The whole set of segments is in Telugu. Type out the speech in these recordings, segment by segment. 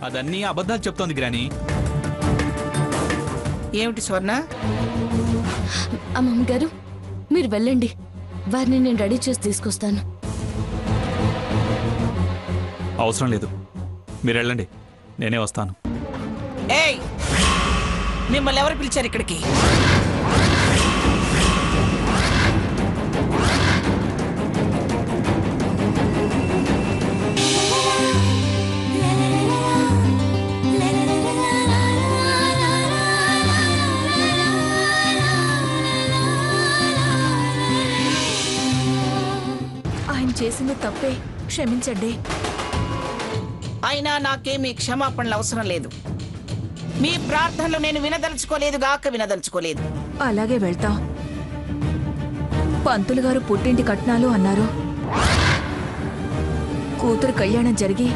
అదన్నీ అబద్ధాలు చెప్తోంది గ్రాని. ఏమిటి స్వర్ణ? అమ్మమ్మ గారు మీరు వెళ్ళండి, వారిని నేను రెడీ చేసి తీసుకొస్తాను. అవసరం లేదు, మీరు వెళ్ళండి, నేనే వస్తాను. ఏయ్, మిమ్మల్ని ఎవరు పిలిచారు ఇక్కడికి? ఆయన చేసింది తప్పే, క్షమించండి. అయినా నాకేమీ క్షమాపణలు అవసరం లేదు. మీ ప్రార్థనలు నేను వినదలుచుకోలేదు. అలాగే వెళ్తాం. పంతులు గారు పుట్టింటి కట్నాలు అన్నారు. కూతురు కళ్యాణం జరిగి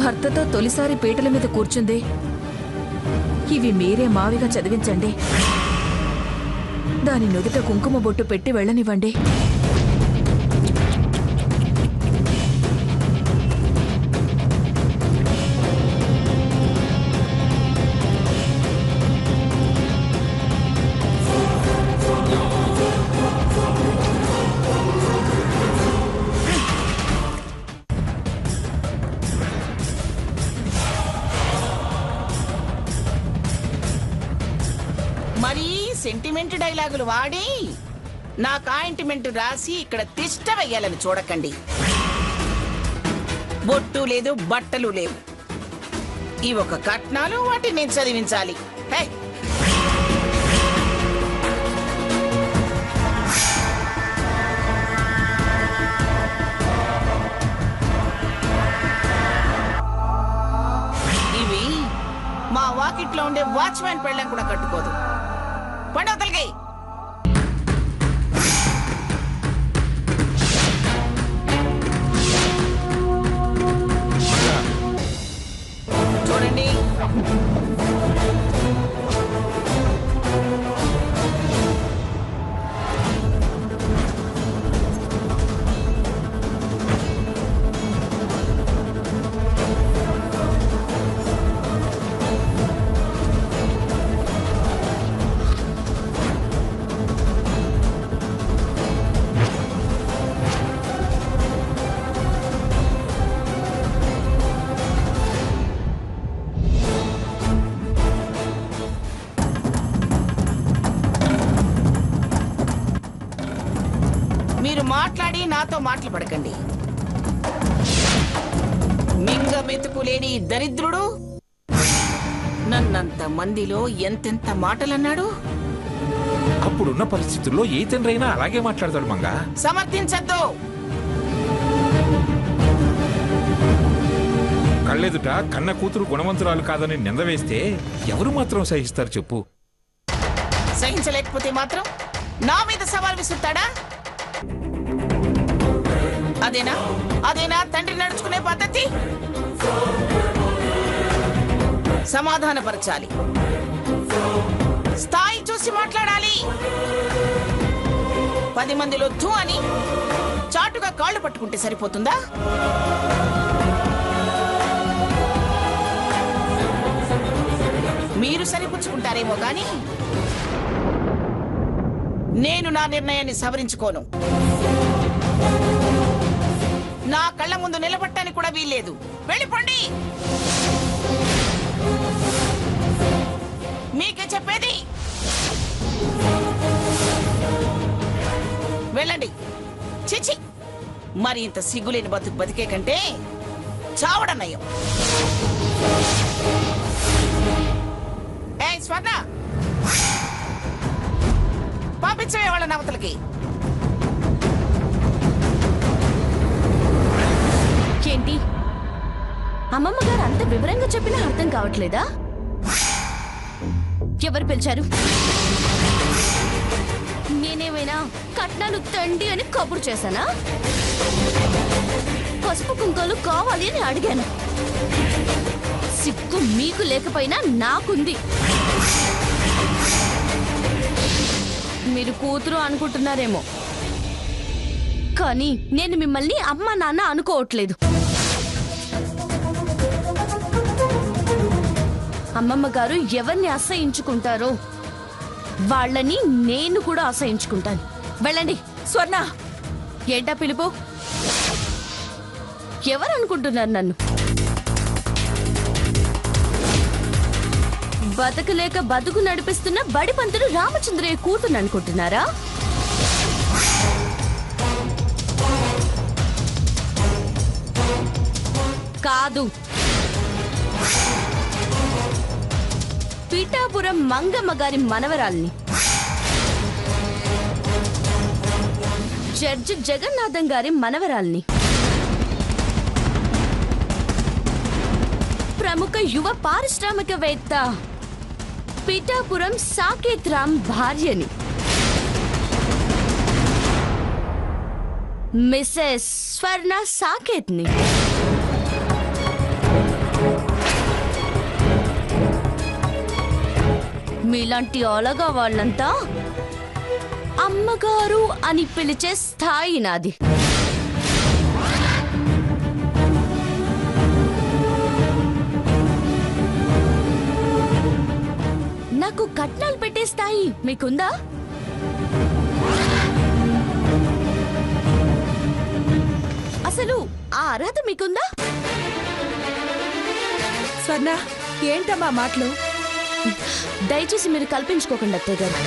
భర్తతో తొలిసారి పీటల మీద కూర్చుంది. ఇవి మీరే మావిగా చదివించండి. దాని నుదుట కుంకుమ బొట్టు పెట్టి వెళ్ళనివ్వండి. మరీ సెంటిమెంట్ డైలాగులు వాడి నాకు ఆయింట్మెంట్ రాసి ఇక్కడ తిష్ట వెయ్యాలని చూడకండి. బొట్టు లేదు, బట్టలు లేవు. ఈ ఒక కట్నాలు, వాటిని నేను చదివించాలి. హే, ఇవి మా వాకిట్లో ఉండే వాచ్మ్యాన్ పెళ్ళం కూడా కట్టుకోదు. పండవతలకి చూడండి. మీరు మాట్లాడి నాతో మాటలు పడకండి. మింగ మెతుకు లేని దరిద్రుడు నన్నంత మందిలో ఎంతెంత మాటలన్నాడు. అప్పుడున్న పరిస్థితుల్లో ఏ తండ్రి అయినా అలాగే మాట్లాడతాడు మంగా. సమర్థించద్దు. కళ్ళెదుట కన్న కూతురు గుణవంతురాలు కాదని నింద వేస్తే ఎవరు మాత్రం సహిస్తారు చెప్పు? సహించలేకపోతే మాత్రం నా మీద సవాల్ విసురుతాడా? అదేనా తండ్రి నడుచుకునే పద్ధతి? సమాధానపరచాలి, స్థాయి చూసి మాట్లాడాలి. 10 మందిలో ధూ అని చాటుగా కాళ్ళు పట్టుకుంటే సరిపోతుందా? మీరు సరిపుచ్చుకుంటారేమో గాని నేను నా నిర్ణయాన్ని సవరించుకోను. నా కళ్ళ ముందు నిలబట్టడానికి కూడా వీల్లేదు. వెళ్ళిపోండి. మీకే చెప్పేది. వెళ్ళండి. చిచి, మరి ఇంత సిగ్గులేని బతికే కంటే చావడం నయం. ఏయ్ స్వర్ణ, పంపించవే వాళ్ళ నవతలకి. ఏంటి అమ్మమ్మ గారు అంత వివరంగా చెప్పినా అర్థం కావట్లేదా? ఎవరు పిలిచారు? నేనేమైనా కట్నాలు తండి అని కబురు చేశానా? పసుపు కుంకాలు కావాలి అని అడిగాను. సిగ్గు మీకు లేకపోయినా నాకుంది. మీరు కూతురు అనుకుంటున్నారేమో, కానీ నేను మిమ్మల్ని అమ్మ నాన్న అనుకోవట్లేదు. అమ్మమ్మ గారు ఎవరిని అసహించుకుంటారో వాళ్ళని నేను కూడా అసహించుకుంటాను. వెళ్ళండి. స్వర్ణ, ఏంటా పిలుపు? ఎవరు అనుకుంటున్నారు నన్ను? బతకలేక బతుకు నడిపిస్తున్న బడి పంతులు రామచంద్రయ్య కూతురు అనుకుంటున్నారా? కాదు, పీఠాపురం మంగమ్మ గారి మనవరాల్ని, జడ్జి జగన్నాథం గారి మనవరాల్ని, ప్రముఖ యువ పారిశ్రామికవేత్త పీఠాపురం సాకేత్ రామ్ భార్యని, మిసెస్ స్వర్ణ సాకేత్ని. మీలాంటి అలగా వాళ్ళంతా అమ్మగారు అని పిలిచే స్థాయి నాది. నాకు కట్నాలు పెట్టే స్థాయి మీకుందా? అసలు ఆ అర్హత మీకుందా? స్వర్ణ, ఏంటమ్మా మాటలు? దయచేసి మీరు కల్పించుకోకండి అత్తయ్య గారు.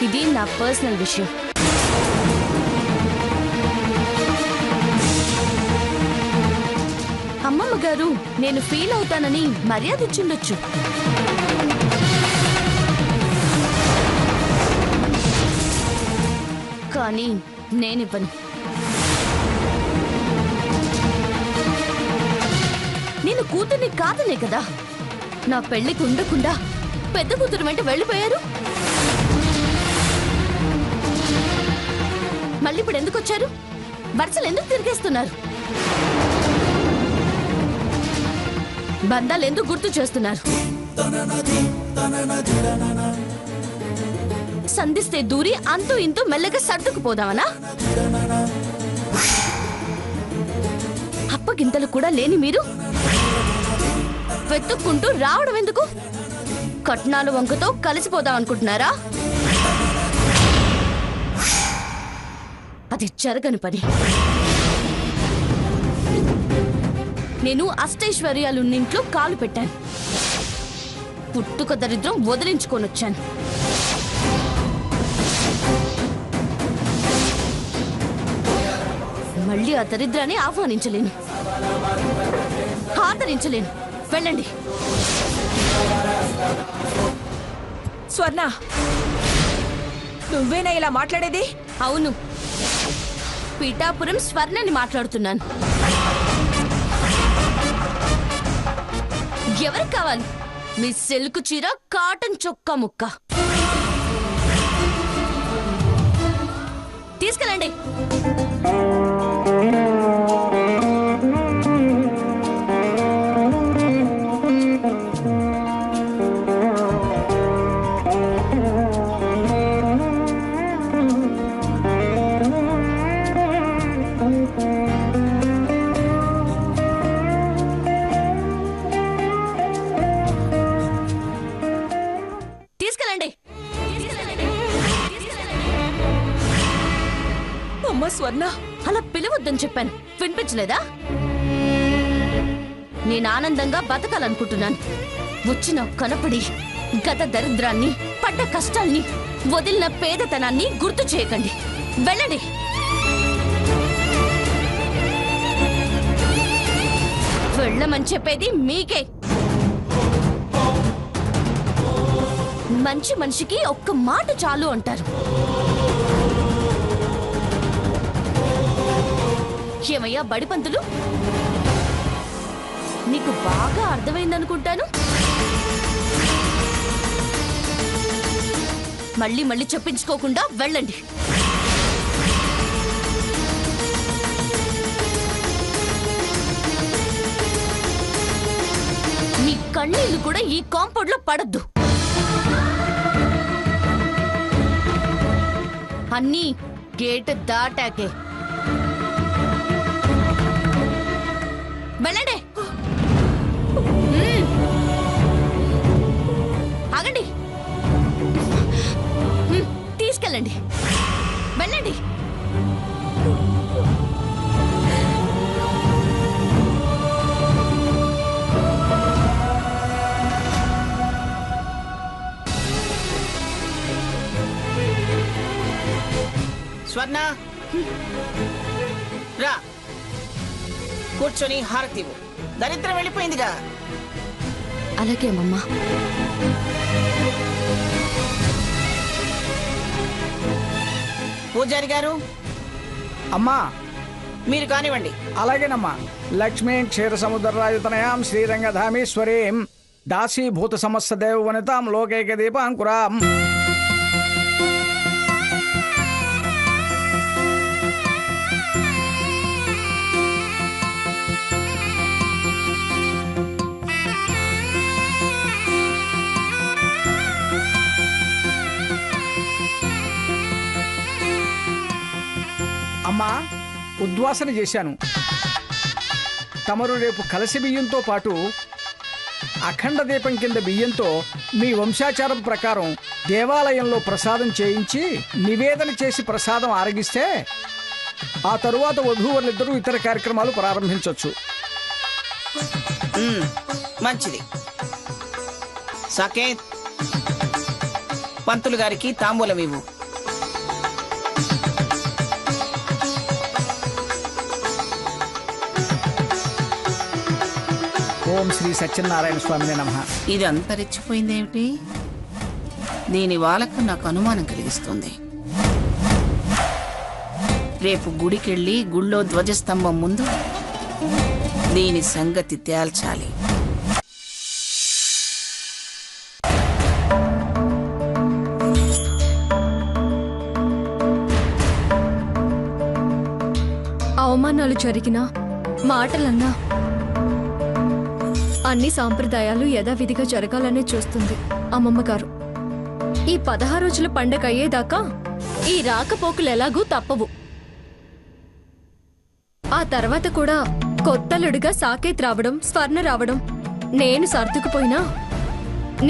ఇది నా పర్సనల్ విషయం. అమ్మమ్మ గారు నేను ఫీల్ అవుతానని మర్యాద ఇచ్చుండొచ్చు. కానీ నేనివ్వను. నేను కూతుర్ని కాదనే కదా నా పెళ్లికి ఉండకుండా పెద్ద కూతురు వెంట వెళ్ళిపోయారు. మళ్ళీ ఇప్పుడు ఎందుకు వచ్చారు? వరుసలు ఎందుకు తిరిగేస్తున్నారు? బంధాలు ఎందుకు గుర్తు చేస్తున్నారు? సంధిస్తే దూరి అంతూ ఇంతూ మెల్లగా సర్దుకుపోదామనా? అప్పగింతలు కూడా లేని మీరు వెతుక్కుంటూ రావడం ఎందుకు? కట్నాలు వంకతో కలిసిపోదాం అనుకుంటున్నారా? అది జరగని పని. నేను అష్టైశ్వర్యాలున్నింట్లో కాలు పెట్టాను. పుట్టుక దరిద్రం వదిలించుకొని వచ్చాను. మళ్ళీ ఆ దరిద్రాన్ని ఆహ్వానించలేను, ఆదరించలేను. వెళ్ళండి. స్వర్ణ, నువ్వేనా ఇలా మాట్లాడేది? అవును, పీఠాపురం స్వర్ణని మాట్లాడుతున్నాను. ఎవరికి కావాలి మీ సిల్క్ చీర, కాటన్ చొక్కా ముక్క? తీసుకెళ్ళండి. అమ్మ స్వర్ణ, అలా పిలవద్దని చెప్పాను, వినిపించలేదా? నేను ఆనందంగా బతకాలనుకుంటున్నాను. వచ్చిన కనపడి గత దరిద్రాన్ని, పడ్డ కష్టాల్ని, వదిలిన పేదతనాన్ని గుర్తు చేయకండి. వెళ్ళండి. వెళ్ళమని చెప్పేది మీకే. మంచి మనిషికి ఒక్క మాట చాలు అంటారు. ఏమయ్యా బడిపంతులు, నీకు బాగా అర్థమైందనుకుంటాను. మళ్ళీ మళ్ళీ చెప్పించుకోకుండా వెళ్ళండి. మీ కన్నీళ్లు కూడా ఈ కాంపౌండ్ లో పడద్దు. అన్నీ గేట్ దాటాకే. వెళ్ళండి. ఆజ్ఞ. రా కూర్చొని హారతివు. దరిద్రం వెళ్ళిపోయిందిగా. అలాగే అమ్మమ్మ. పూజారి గారు అమ్మా మీరు కానివ్వండి. అలాగేనమ్మా. లక్ష్మీం క్షీరసముద్రరాయుతనయాం శ్రీరంగధామేశ్వరీం దాసీభూత సమస్త దేవ వనితాం లోకైక దీపాంకురాం. అమ్మా ఉద్వాసన చేశాను. తమరు రేపు కలసి బియ్యంతో పాటు అఖండ దీపం కింద బియ్యంతో మీ వంశాచారం ప్రకారం దేవాలయంలో ప్రసాదం చేయించి నివేదన చేసి ప్రసాదం ఆరగిస్తే ఆ తరువాత వధూవరులిద్దరూ ఇతర కార్యక్రమాలు ప్రారంభించవచ్చు. మంచిది. సాకేత్, పంతులు గారికి తాంబూలం ఇవ్వు. ఓం శ్రీ సత్యనారాయణ స్వామినే నమః. ఇది అంతరిచ్చిపోయిందేమిటి? దీని వాలకు నాకు అనుమానం కలిగిస్తుంది. రేపు గుడికెళ్ళి గుళ్ళో ధ్వజస్తంభం ముందు దీని సంగతి తేల్చాలి. అవమానాలు జరిగినా మాటలన్నా అన్ని సాంప్రదాయాలు యథావిధిగా జరగాలనే చూస్తుంది అమ్మమ్మ గారు. ఈ 16 రోజుల పండగ అయ్యేదాకా ఈ రాకపోకలు ఎలాగూ తప్పవు. ఆ తర్వాత కూడా కొత్తలుడిగా సాకేత్ రావడం, స్వర్ణ రావడం, నేను సర్దుకుపోయినా,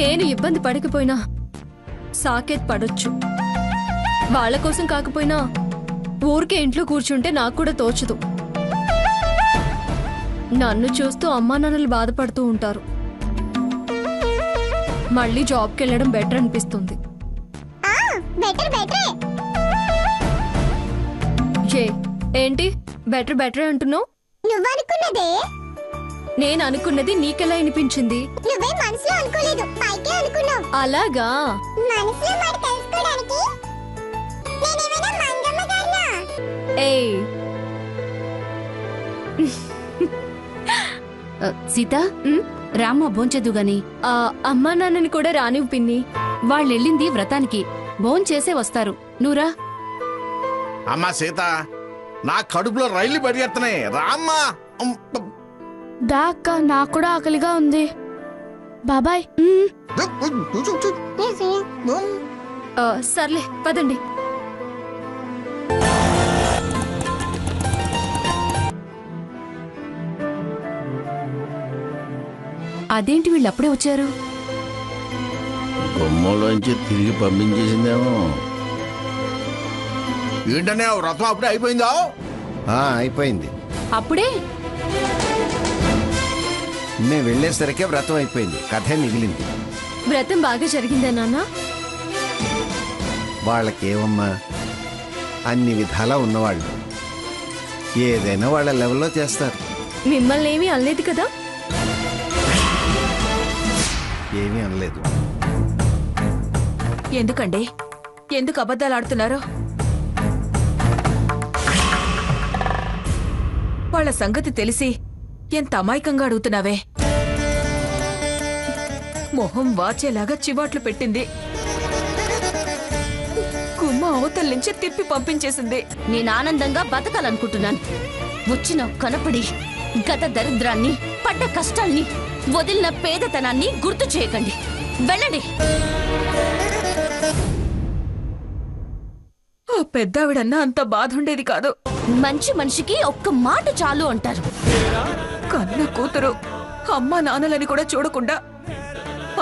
నేను ఇబ్బంది పడకపోయినా సాకేత్ పడొచ్చు. వాళ్ళ కోసం కాకపోయినా ఊరికే ఇంట్లో కూర్చుంటే నాకు కూడా తోచదు. నన్ను చూస్తూ అమ్మా నాన్నలు బాధపడుతూ ఉంటారు. మళ్ళీ జాబ్కి వెళ్ళడం బెటర్ అనిపిస్తుంది. ఏంటి బెటర్ బెటర్ అంటున్నావు? నువ్వనుకున్నదే నేను అనుకున్నది నీకెలా అనిపించింది? నువ్వే మనసులో అనుకోలేదు, పైకే అనుకున్నావు. అలాగా? మనసులో మాట తెలుసుకోవడానికి నేనేమైనా మంగమ్మ గారినా? ఏయ్ సీత, రామ్మ భోంచెద్దు గాని. అమ్మా నాన్నని కూడా రానివ్వు పిన్ని. వాళ్ళెళ్ళింది వ్రతానికి, భోంచేసే వస్తారు. నువ్వురా. అమ్మా సీత, నా కడుపులో రైళ్లు పరిగెత్తనాయి, రామ్మా. దా అక్క, నాకు కూడా ఆకలిగా ఉంది. బాబాయ్. సర్లే పదండి. అదేంటి వీళ్ళు అప్పుడే వచ్చారు? గుమ్మంలోంచి తిరిగి పంపించేసిందేమో. ఏంటనే వ్రతం అప్పుడే అయిపోయిందా? అయిపోయింది. అప్పుడే? నేను వెళ్ళేసరికే వ్రతం అయిపోయింది, కథే మిగిలింది. వ్రతం బాగా జరిగిందా నాన్న? వాళ్ళకేమమ్మా, అన్ని విధాలా ఉన్నవాళ్ళు, ఏదైనా వాళ్ళ లెవెల్లో చేస్తారు. మిమ్మల్ని ఏమీ అనలేదు కదా? ఏమీ అనలేదు. ఎందుకండి, ఎందుకు అబద్ధాలు ఆడుతున్నారు? వాళ్ళ సంగతి తెలిసి ఎంత అమాయకంగా అడుగుతున్నావే. మొహం వాచేలాగా చివాట్లు పెట్టింది, గుమ్మ అవతల నుంచి తిప్పి పంపించేసింది. నేను ఆనందంగా బతకాలనుకుంటున్నాను. వచ్చిన కనపడి గత దరిద్రాన్ని, పడ్డ కష్టాల్ని, వదిలిన పేదతనాన్ని గుర్తు చేయకండి. వెళ్ళండి. ఆ పెద్దావిడన్నా అంత బాధ ఉండేది కాదు. మంచి మనిషికి ఒక్క మాట చాలు అంటారు. కన్న కూతురు అమ్మా నాన్నలని కూడా చూడకుండా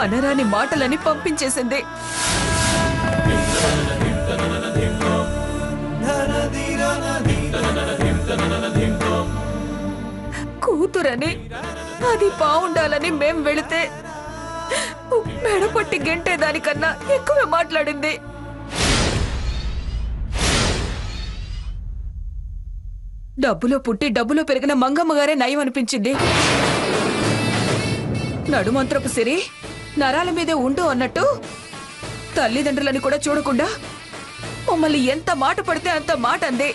అనరాని మాటలని పంపించేసింది. కూతురని, అది బాగుండాలని మేం వెళితే మెడపట్టి గెంటే దానికన్నా ఎక్కువే మాట్లాడింది. డబ్బులో పుట్టి డబ్బులో పెరిగిన మంగమ్మ గారే నయం అనిపించింది. నడుమంత్రపు సిరి నరాల మీదే ఉండు అన్నట్టు తల్లిదండ్రులని కూడా చూడకుండా మమ్మల్ని ఎంత మాట పడితే అంత మాట అంది.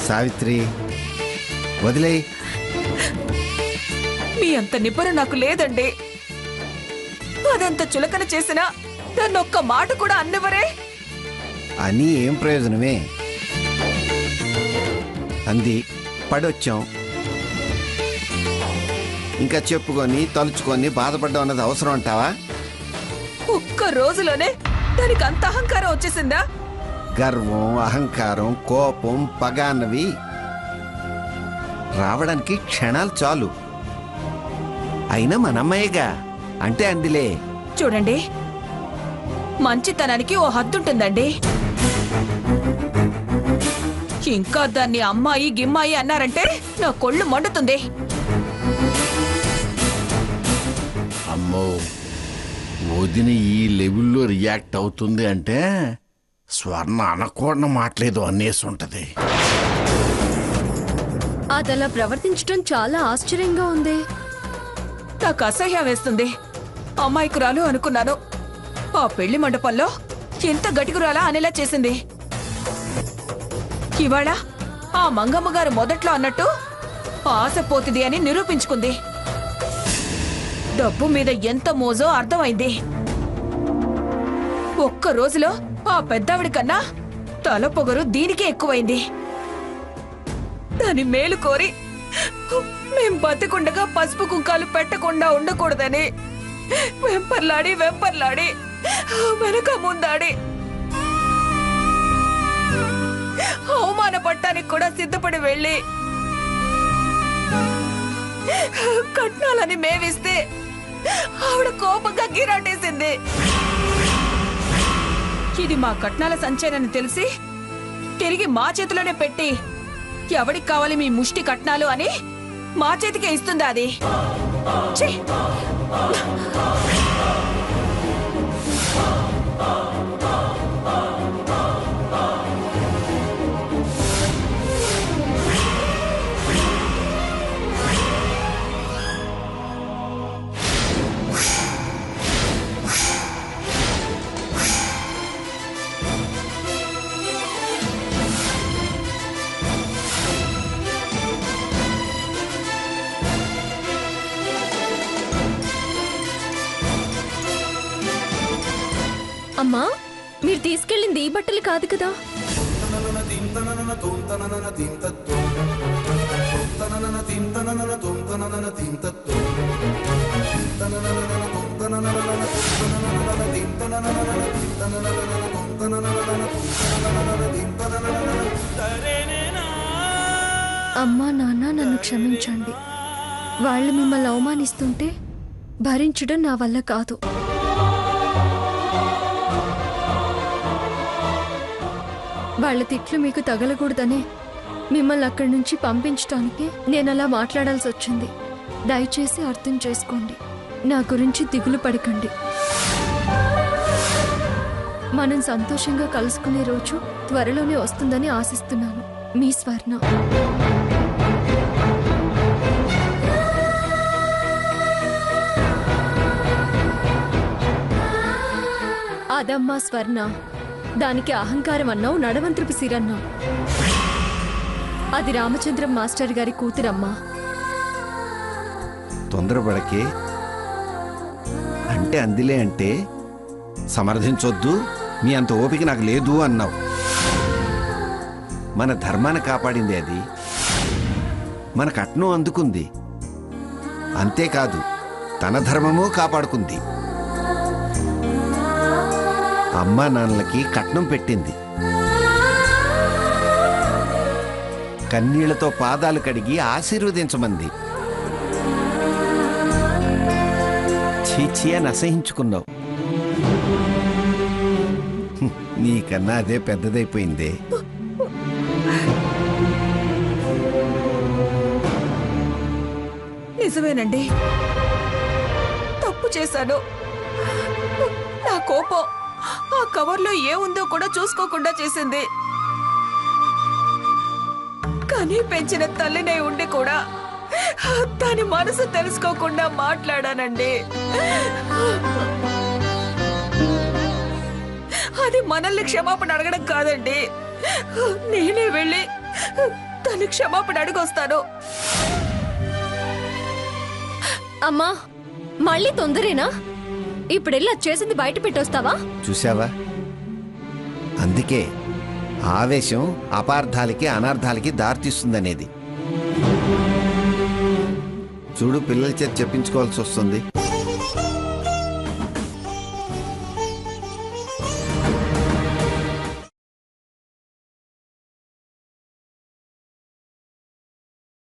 సావిత్రి వదిలే. మీ అంత నిబ్బరం నాకు లేదండి. అదంత చులకన చేసినా నన్ను ఒక్క మాట కూడా అన్నవరే. అని ఏం ప్రయోజనమే? అంది, పడొచ్చాం. ఇంకా చెప్పుకొని తలుచుకొని బాధపడ్డం అన్నది అవసరం అంటావా? ఒక్క రోజులోనే దానికి అంత అహంకారం వచ్చేసిందా? గర్వం, అహంకారం, కోపం, పగ అన్నవి రావడానికి క్షణాలు చాలు. అయినా మనమ్మయ్యగా అంటే అందిలే. చూడండి, మంచితనానికి ఓ హద్దుంటుందండి. ఇంకా దాన్ని అమ్మాయి గిమ్మాయి అన్నారంటే నా కొళ్ళు మండుతుంది. అమ్మో, వదిన ఈ లెవెల్లో రియాక్ట్ అవుతుంది అంటే స్వర్ణ అనకూడని మాట్లేదు అనేసి ఉంటది. అదలా ప్రవర్తించడం చాలా ఆశ్చర్యంగా ఉంది. నాకు అసహ్యం వేస్తుంది. అమ్మాయికురాలు అనుకున్నాను. ఆ పెళ్లి మండపంలో ఎంత గటికురాలా అనేలా చేసింది. ఇవాళ ఆ మంగమ్మ గారు మొదట్లో అన్నట్టు ఆశ పోతిది అని నిరూపించుకుంది. డబ్బు మీద ఎంత మోజో అర్థమైంది. ఒక్క రోజులో ఆ పెద్దావిడి కన్నా తల పొగరు దీనికే ఎక్కువైంది. దాని మేలు కోరి మేం బతికుండగా పసుపు కుంకాలు పెట్టకుండా ఉండకూడదని వెంపర్లాడి వెనక ముందాడి అవమానపడటానికి కూడా సిద్ధపడి వెళ్ళి కట్నాలని మేవిస్తే ఆవిడ కోపంగా గిరాటేసింది. ఇది మా కట్నాల సంచయనని తెలిసి తిరిగి మా చేతిలోనే పెట్టి ఎవడికి కావాలి మీ ముష్టి కట్నాలు అని మా చేతికే ఇస్తుంది అది. ఛీ! అమ్మా, మీరు తీసుకెళ్ళింది ఈ బట్టలు కాదు కదా? అమ్మా నాన్న, నన్ను క్షమించండి. వాళ్ళు మిమ్మల్ని అవమానిస్తుంటే భరించడం నా వల్ల కాదు. వాళ్ళ తిట్లు మీకు తగలకూడదనే మిమ్మల్ని అక్కడి నుంచి పంపించడానికి నేను అలా మాట్లాడాల్సి వచ్చింది. దయచేసి అర్థం చేసుకోండి. నా గురించి దిగులు పడకండి. మనం సంతోషంగా కలుసుకునే రోజు త్వరలోనే వస్తుందని ఆశిస్తున్నాను. మీ స్వర్ణ. అదమ్మా స్వర్ణ. దానికి అహంకారం అన్నావు, నడవంత్రపు సిరన్నావు. అది రామచంద్రం మాస్టర్ గారి కూతురమ్మా. తొందరపడకే. అంటే అందిలే అంటే సమర్థించొద్దు, మీ అంత ఓపిక నాకు లేదు అన్నావు. మన ధర్మాన్ని కాపాడింది అది. మన కట్నం అందుకుంది. అంతేకాదు, తన ధర్మము కాపాడుకుంది. అమ్మా నాన్నలకి కట్నం పెట్టింది. కన్నీళ్లతో పాదాలు కడిగి ఆశీర్వదించమంది. చీచి అని అసహించుకున్నావు. నీకన్నా అదే పెద్దదైపోయిందే. నిజమేనండి, తప్పు చేశాను. నా కోపం ఆ కవర్లో ఏముందో కూడా చూసుకోకుండా చేసింది. కనీ పెంచిన తల్లినే ఉండి కూడా దాని మనసు తెలుసుకోకుండా మాట్లాడానండి. అది మనల్ని క్షమాపణ అడగడం కాదండి, నేనే వెళ్ళి తన క్షమాపణ అడిగొస్తాను. అమ్మా మళ్ళీ తొందరేనా? ఇప్పుడెళ్ళి అది చేసింది బయట పెట్టొస్తావా? చూసావా, అందుకే ఆవేశం అపార్థాలకి అనర్థాలకి దారితీస్తుందనేది. చూడు, పిల్లల చేత చెప్పించుకోవాల్సి వస్తుంది.